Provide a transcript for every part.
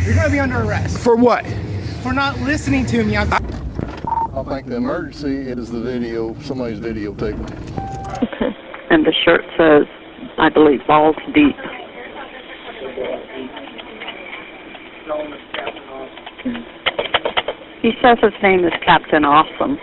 You're gonna be under arrest. For what? For not listening to me. I think the emergency is the video, somebody's videotaping. Okay. And the shirt says, I believe, balls deep. He says his name is Captain Awesome.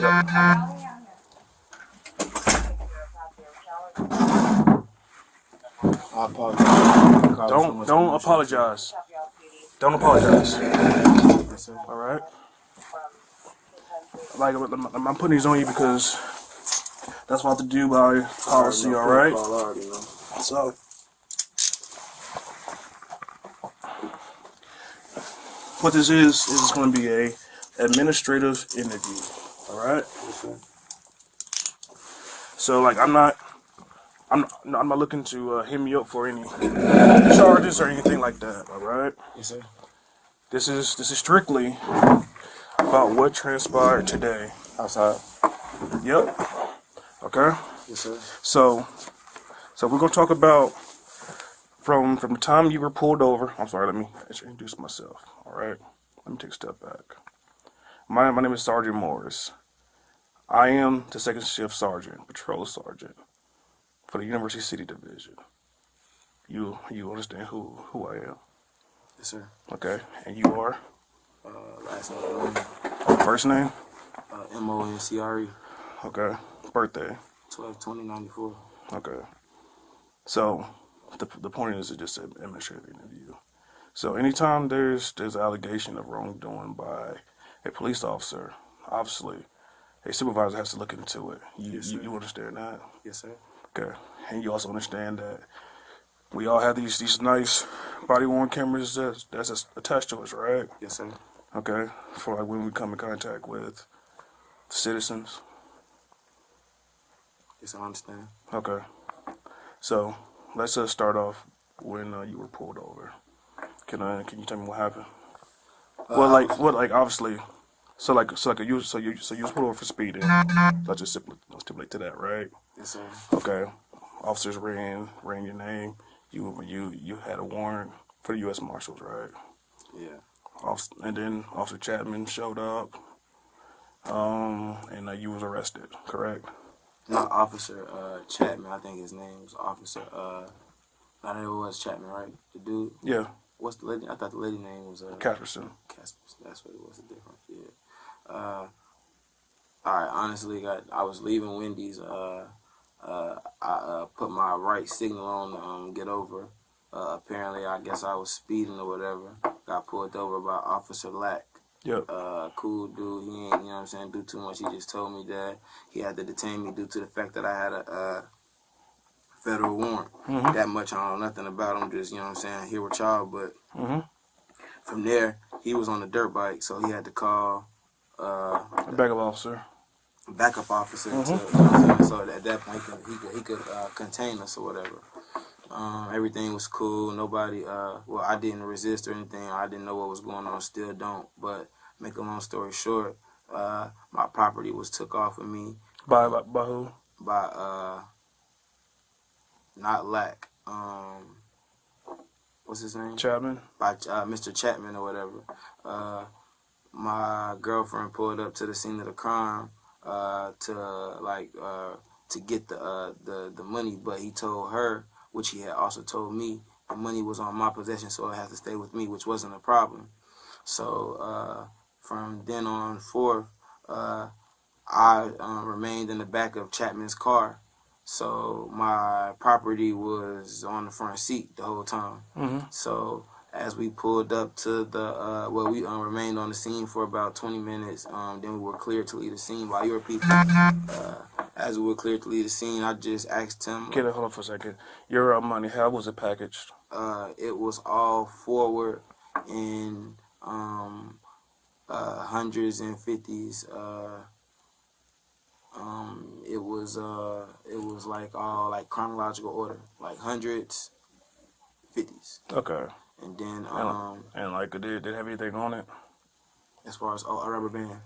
I apologize. Don't apologize. Don't apologize. All right. Like I'm putting these on you because that's what I have to do by policy. All right. So what this is going to be a administrative interview. All right. So like I'm not looking to hit me up for any charges or anything like that. All right. Yes, sir. This is strictly about what transpired today. Outside. Yep. Okay. Yes, sir. So we're gonna talk about from the time you were pulled over. I'm sorry. Let me introduce myself. All right. Let me take a step back. My name is Sergeant Morris. I am the second shift sergeant, patrol sergeant for the University City Division. You understand who I am? Yes, sir. Okay. And you are? Last name. First name? MONCRE. Okay. Birthday? 12/20/94. Okay. So the point is just an administrative interview. So anytime there's an allegation of wrongdoing by a police officer, obviously a supervisor has to look into it. You understand that? Yes, sir. Okay. And you also understand that we all have these nice body-worn cameras that's attached to us, right? Yes, sir. Okay. For like when we come in contact with citizens. Yes, I understand. Okay. So let's just start off when you were pulled over. Can you tell me what happened? Obviously. So you was pulled over for speeding. Let's just stipulate to that, right? Yes, sir. Okay. Officers ran your name. You had a warrant for the U.S. Marshals, right? Yeah. And then Officer Chapman showed up. And you was arrested, correct? Not Officer Chapman. I think his name was Officer. I know it was Chapman, right? The dude. Yeah. What's the lady? I thought the lady name was Casperson. Casperson. That's what it was. The difference. Yeah. All right. Honestly, I was leaving Wendy's. I put my right signal on to get over. Apparently, I guess I was speeding or whatever. Got pulled over by Officer Lack. Yep. Cool dude. He ain't, you know what I'm saying, do too much. He just told me that he had to detain me due to the fact that I had a federal warrant. Mm-hmm. That much I don't know nothing about him. Just, you know what I'm saying, here with y'all. But Mm-hmm. from there, he was on a dirt bike, so he had to call A backup officer. backup officer. Mm-hmm. To, you know what I'm saying? So at that point, he could contain us or whatever. Everything was cool. Nobody, well, I didn't resist or anything. I didn't know what was going on. Still don't. But make a long story short, my property was took off of me. By who? By, not Lack. What's his name? Chapman. By Mr. Chapman or whatever. My girlfriend pulled up to the scene of the crime to get the money, but he told her, which he had also told me, the money was on my possession, so it had to stay with me, which wasn't a problem. So from then on forth, I remained in the back of Chapman's car. So my property was on the front seat the whole time. Mm-hmm. So as we pulled up to the, we remained on the scene for about 20 minutes. Then we were cleared to leave the scene by your people. As we were cleared to leave the scene, I just asked him. Okay, hold on for a second. Your money, how was it packaged? it was all forward in hundreds and fifties. It was like all like chronological order, like hundreds, 50s, Okay. and then And like, did it have anything on it? as far as a rubber band.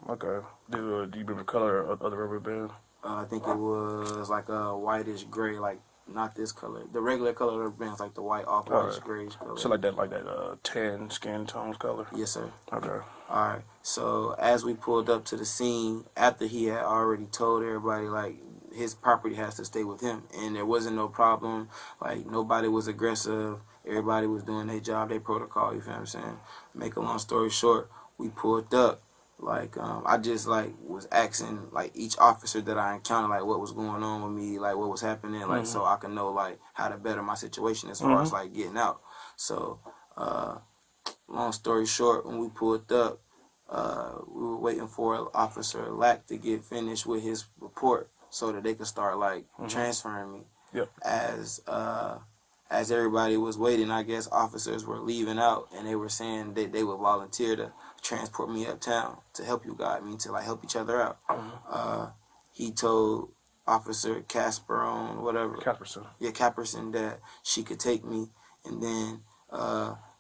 Okay. Do you remember the color of the rubber band? I think it was like a whitish gray, like not this color. The regular color rubber band is like the white off whitish grayish color. So like that tan skin tones color? Yes, sir. Okay. All right. So as we pulled up to the scene, after he had already told everybody like his property has to stay with him, and there wasn't no problem. Like nobody was aggressive. Everybody was doing their job, their protocol. You feel what I'm saying? Make a long story short, we pulled up. Like I just like was asking like each officer that I encountered like what was going on with me, like what was happening, like so I can know like how to better my situation as far as like getting out. So long story short, when we pulled up, we were waiting for Officer Lack to get finished with his report so that they could start like transferring me. Yep. As everybody was waiting, I guess officers were leaving out, and they were saying that they would volunteer to transport me uptown to help you guys, to like help each other out. He told Officer Casperson, Casperson, that she could take me, and then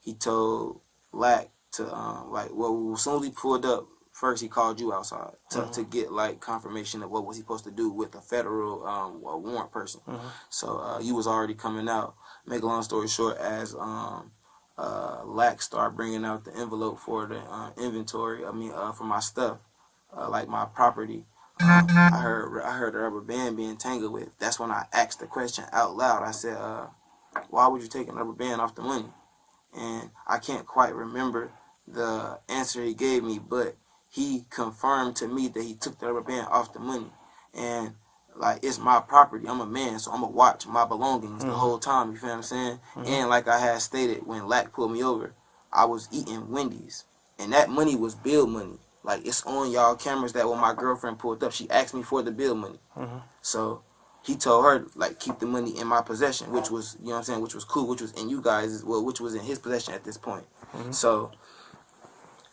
he told Lack to as soon as he pulled up, first he called you outside to get like confirmation of what was he supposed to do with a federal warrant person. So you was already coming out. Make a long story short, as Lack started bringing out the envelope for the inventory, for my stuff, like my property, I heard the rubber band being tangled with. That's when I asked the question out loud. I said, why would you take a rubber band off the money? And I can't quite remember the answer he gave me, but he confirmed to me that he took the rubber band off the money. And like, it's my property. I'm a man, so I'm going to watch my belongings the whole time, you feel what I'm saying? And like I had stated, when Lack pulled me over, I was eating Wendy's. And that money was bill money. Like, it's on y'all cameras that when my girlfriend pulled up, she asked me for the bill money. So he told her, like, keep the money in my possession, which was, you know what I'm saying, which was cool, which was in you guys, which was in his possession at this point. So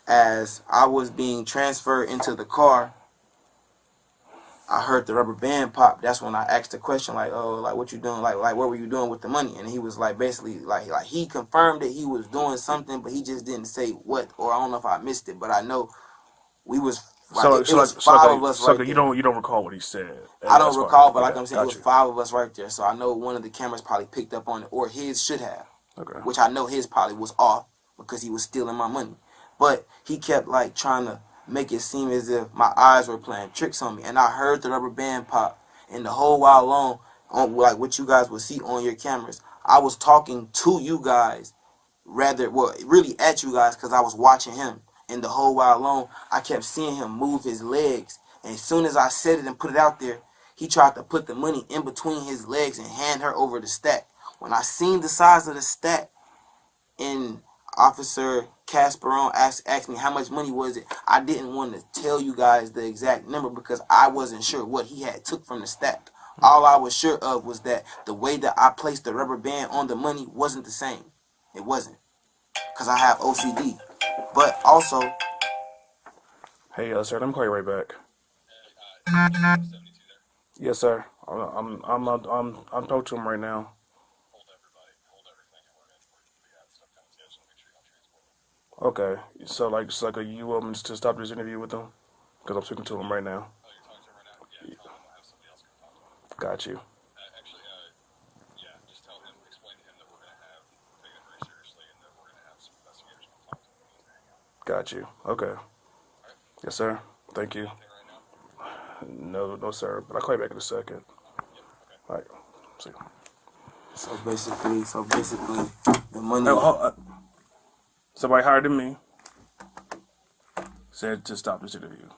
as I was being transferred into the car, I heard the rubber band pop. That's when I asked the question, like, oh, like, what you doing? Like, what were you doing with the money? And he was like, basically, like he confirmed that he was doing something, but he just didn't say what, or I don't know if I missed it, but I know we was like, it was five of us right there. You don't recall what he said. I don't recall, but like I'm saying, it was 5 of us right there. So I know one of the cameras probably picked up on it, or his should have. Okay. Which I know his probably was off because he was stealing my money. But he kept like trying to make it seem as if my eyes were playing tricks on me. And I heard the rubber band pop. And the whole while long, on like what you guys will see on your cameras, I was talking to you guys, really at you guys, because I was watching him. And the whole while long, I kept seeing him move his legs. And as soon as I said it and put it out there, he tried to put the money in between his legs and hand her over the stack. When I seen the size of the stack, and Officer Casperon asked me how much money was it, I didn't want to tell you guys the exact number because I wasn't sure what he had took from the stack. All I was sure of was that the way that I placed the rubber band on the money wasn't the same. It wasn't. Because I have OCD. But also... Hey, sir, let me call you right back. Yes, sir. I'm talking to him right now. Okay, so like you want me to stop this interview with him? Because I'm speaking to him right now. Got you. Just tell him, explain to him that we're going to have, take it very seriously, and that we're going to have some investigators come talk to him. Got you. Okay. Yes, sir. Thank you. No, sir. But I'll call you back in a second. All right. See. So basically, the money... Somebody higher than me said to stop this interview.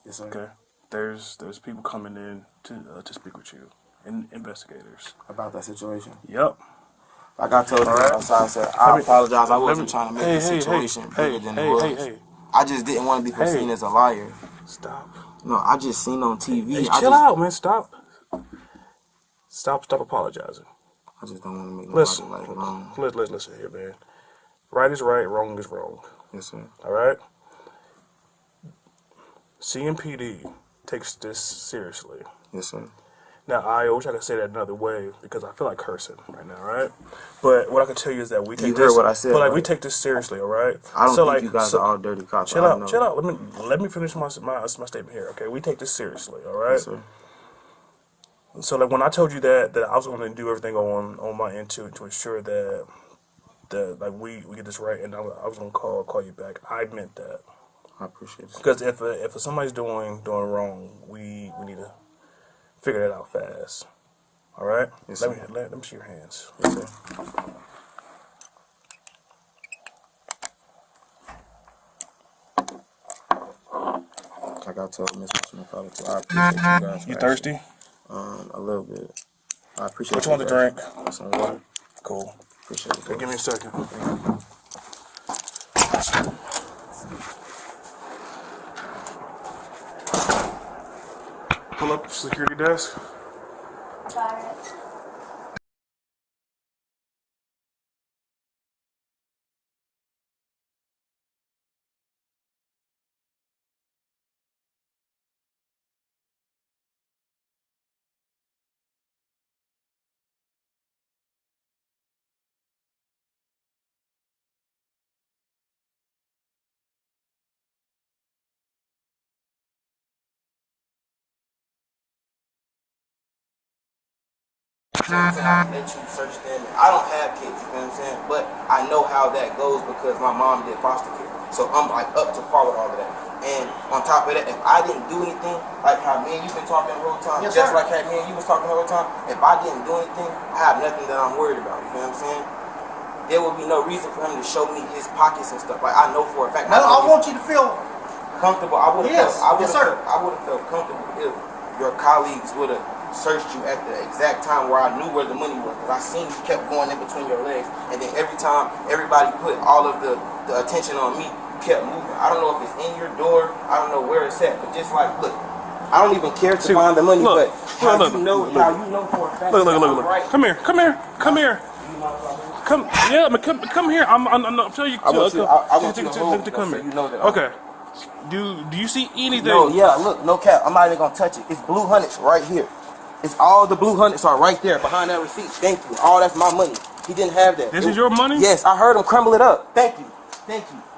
Yes, sir. Okay. There's people coming in to speak with you, and investigators About that situation. Yep. Like I told you outside, sir, I apologize. I wasn't trying to make the situation bigger than it was. I just didn't want to be seen as a liar. Stop. No, I just seen on TV. Hey, chill out, man. Stop apologizing. I just don't want to make nobody Listen, like alone. listen here, man. Right is right, wrong is wrong. Yes, sir. All right? CMPD takes this seriously. Yes, sir. Now, I wish I could say that another way because I feel like cursing right now, right? But what I can tell you is that we take this. You heard what I said, But like right? we take this seriously, all right? I don't think you guys are all dirty cops. Chill out. Let me finish my statement here, okay? We take this seriously, all right? Yes, sir. So like when I told you that I was going to do everything on my end to ensure that like we get this right, and I was going to call you back. I meant that. I appreciate it. Because if somebody's doing wrong, we need to figure that out fast. All right? Yes, let sir. me see your hands. Yes, sir. Like I told Miss Smith, I appreciate you guys. You thirsty? A little bit. I appreciate. What you want to drink? Some water. Cool. Appreciate it. Okay, give me a second. Pull up security desk. Got it. You know what I'm saying? I let you search them. I don't have kids, you know what I'm saying? But I know how that goes because my mom did foster care. So I'm like up to par with all of that. And on top of that, if I didn't do anything, like how me and you been talking the whole time, Yes, just sir. like how me and you was talking the whole time, if I didn't do anything, I have nothing that I'm worried about, you know what I'm saying? There would be no reason for him to show me his pockets and stuff. Like I know for a fact. No, I want you to feel. Comfortable. I would have Yes, felt, yes, sir. I would have felt comfortable if your colleagues would have searched you at the exact time where I knew where the money was, because I seen you kept going in between your legs, and then every time everybody put all of the attention on me, you kept moving. I don't know if it's in your door, I don't know where it's at, but just like, look, I don't even care to find the money, but how you know for a fact. Look. Right. Come here. Come here. I'm telling you. I want you to hold me, come so here. you know that. Okay. Do you see anything? No, yeah, look, no cap. I'm not even gonna touch it. It's blue hundreds right here. It's all the blue hundreds are right there behind that receipt. Thank you. All that's my money. He didn't have that. This is your money? Yes, I heard him crumble it up. Thank you.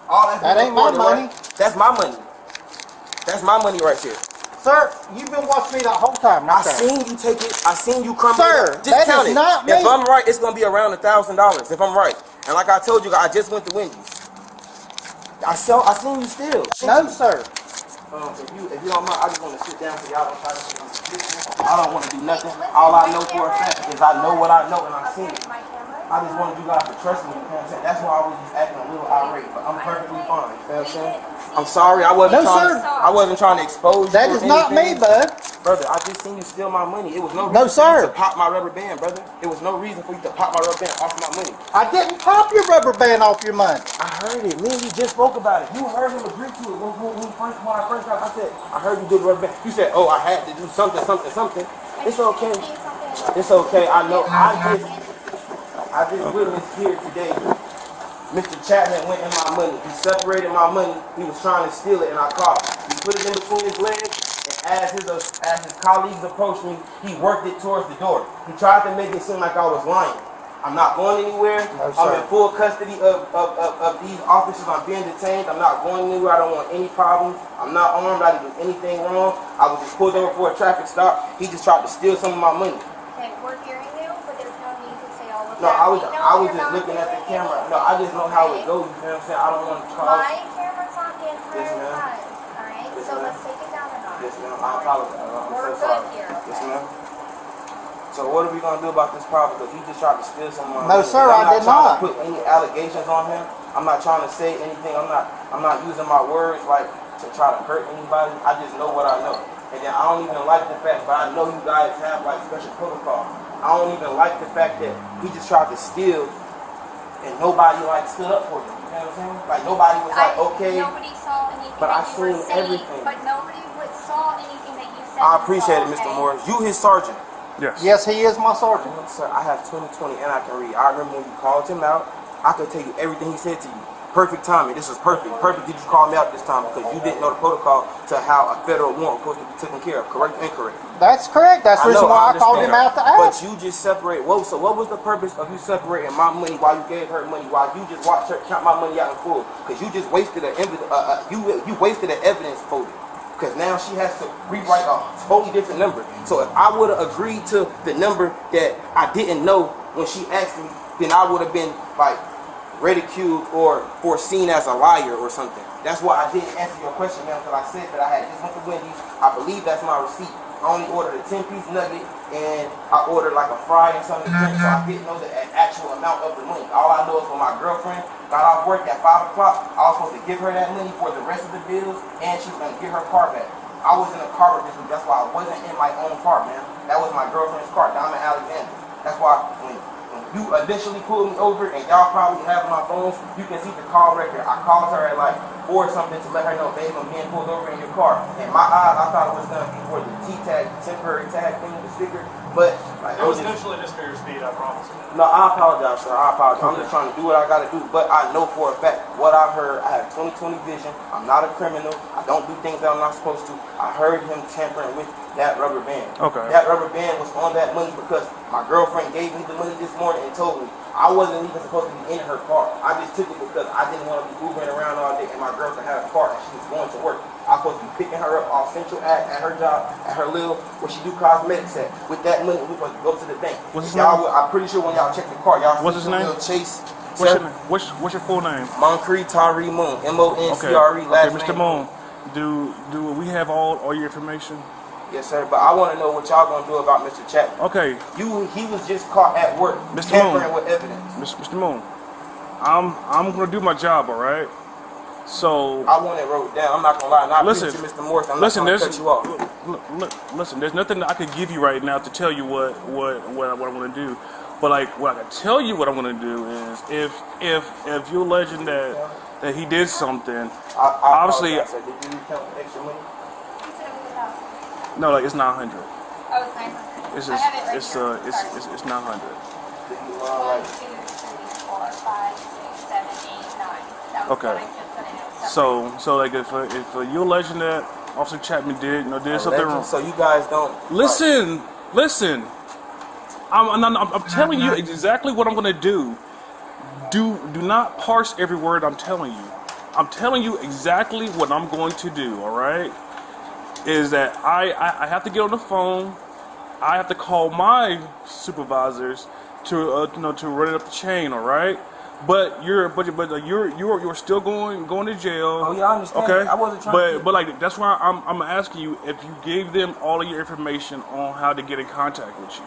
All that's That ain't my money. Right? That's my money. That's my money right there. Sir, you've been watching me the whole time. I seen you take it. I seen you crumble Sir, it up. Just that count is it. not me. If I'm right, it's gonna be around $1,000. If I'm right, and like I told you, I just went to Wendy's. I seen you still. No, sir. If you don't mind, I just want to sit down so y'all don't try to. I don't want to do nothing. All I know for a fact is I know what I know and I've seen it. I just wanted you guys to trust me. You know what I'm saying? That's why I was just acting a little irate, but I'm perfectly fine. You know what I'm saying? I'm sorry. I wasn't trying to expose you. That is not me, bud. Brother, I just seen you steal my money. It was no No, reason for you sir. to pop my rubber band, brother. It was no reason for you to pop my rubber band off my money. I didn't pop your rubber band off your money. I heard it. Me and you just spoke about it. You heard him agree to it when I first got. I said, I heard you did rubber band. You said, oh, I had to do something. It's okay. It's okay. I know. I just witnessed here today. Mr. Chapman went in my money. He separated my money. He was trying to steal it, and I caught him. He put it in between his legs, and as his colleagues approached me, he worked it towards the door. He tried to make it seem like I was lying. I'm not going anywhere. No, I'm in full custody of these officers. I'm being detained. I'm not going anywhere. I don't want any problems. I'm not armed. I didn't do anything wrong. I was just pulled over for a traffic stop. He just tried to steal some of my money. Okay, we're hearing you, but there's no need to say all of No, that. I was just looking at the camera. No, I just know how it goes. You know what I'm saying? I don't want to cause. My camera's not getting Yes, very ma'am. high. Alright? Yes, So ma'am. let's take it down a notch. Yes, ma'am. I apologize. I'm We're so good sorry. here. Yes, ma'am. So what are we gonna do about this problem? Because he just tried to steal some of my No, money. sir, I'm I did trying not. to put any allegations on him. I'm not trying to say anything. I'm not using my words like to try to hurt anybody. I just know what I know. And then I don't even like the fact, but I know you guys have like special protocol. I don't even like the fact that he just tried to steal and nobody like stood up for him. You know what I'm saying? Like nobody was like, okay. Nobody saw anything But I that you were seen saying, everything. but nobody saw anything that you said. I that appreciate it, saw, Mr. okay? Morris. You his sergeant. Yes. Yes, he is my sergeant. Sir, I have 20/20 and I can read. I remember when you called him out. I could tell you everything he said to you. Perfect timing. This is perfect. Perfect that you called me out this time because you didn't know the protocol to how a federal warrant was supposed to be taken care of. Correct or incorrect? That's correct. That's the reason why I called him out to But ask. you just separate. Whoa, so what was the purpose of you separating my money while you gave her money, while you just watched her count my money out in full? Because you just wasted an you wasted an evidence folder. Because now she has to rewrite a totally different number. So if I would have agreed to the number that I didn't know when she asked me, then I would have been like ridiculed or foreseen as a liar or something. That's why I didn't answer your question, man, because I said that I had just went to Wendy's. I believe that's my receipt. I only ordered a 10-piece nugget and I ordered like a fry and something to drink, so I didn't know the actual amount of the money. All I know is when my girlfriend got off work at 5 o'clock, I was supposed to give her that money for the rest of the bills and she was going to get her car back. I was in a car this week, that's why I wasn't in my own car, man. That was my girlfriend's car, Diamond Alexander. That's why when you initially pulled me over and y'all probably have my phones, you can see the call record. I called her at like 4 or something to let her know, babe, I'm being pulled over in your car. In my eyes, I thought it was going to be for the T-tag, the temporary tag thing with the sticker. But like, it was eventually just for your speed, I promise you. no, I apologize, sir. I apologize. I'm just trying to do what I got to do. But I know for a fact what I heard. I have 20/20 vision. I'm not a criminal. I don't do things that I'm not supposed to. I heard him tampering with that rubber band. Okay. That rubber band was on that money because my girlfriend gave me the money this morning and told me I wasn't even supposed to be in her car. I just took it because I didn't want to be moving around all day and my girlfriend had a car and she was going to work. I was supposed to be picking her up off Central at her job, at her little, where she do cosmetics at. With that money, we supposed to go to the bank. What's his name? I'm pretty sure when y'all check the car, y'all What's see his name? Will Chase. What's your full name? Moncree Tyree Moon. M-O-N-C-R-E, Okay, last Mr. name. Moon, do we have all your information? Yes, sir, but I want to know what y'all going to do about Mr. Chapman. Okay, He was just caught at work, Mr. tampering Moon. with evidence. Mr. Moon, I'm gonna do my job, all right? So I want it wrote down. I'm not going to lie. Not listen, Mr. Morris. I'm listen, not going to cut you off. listen. There's nothing that I could give you right now to tell you what I want to do. But like, what I can tell you, what I'm going to do is, if you're alleging that he did something, obviously, apologize, sir. Did you count the extra money? You said it was 1,000. no, like it's 900. Oh, it's 900. It's I just, have it right here. Sorry. it's 900. Did you, 1, 2, 3, 4, 5, 6, 7, 8, 9. That was Okay. what I just put in. So like if you're alleging that Officer Chapman did something wrong. So you guys don't Listen. I'm telling you exactly what I'm gonna do. Do not parse every word I'm telling you. I'm telling you exactly what I'm going to do. All right? Is that I have to get on the phone. I have to call my supervisors to to run it up the chain. All right? But you're still going to jail. Oh yeah, I understand. Okay, I wasn't trying to. but like that's why I'm asking you if you gave them all of your information on how to get in contact with you.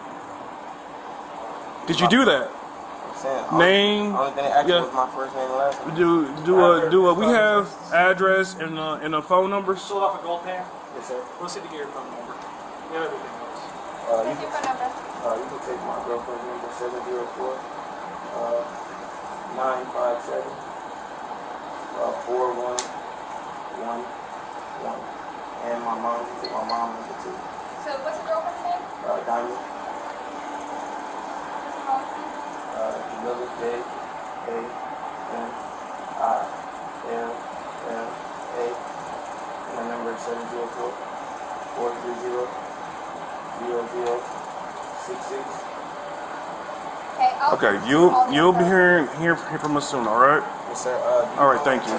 Did you do that? I'm saying, Name, only thing they asked me yeah. was my first name and last name. We have address and a phone number? Still off a gold pan? Yes, sir. Let's see to get your phone number. We have everything else. You What's your phone number? you can take my girlfriend's number 704 957 4111, and my mom. You can take my mom number too. So what's your girlfriend's name? Diamond. What's your mom's name? Lilith J-A-M-I-L-L-A, and the number is 704-430-0066. Okay, I'll Okay, call the you'll be number. hearing from us soon. All right. Yes, sir. All right. Thank you.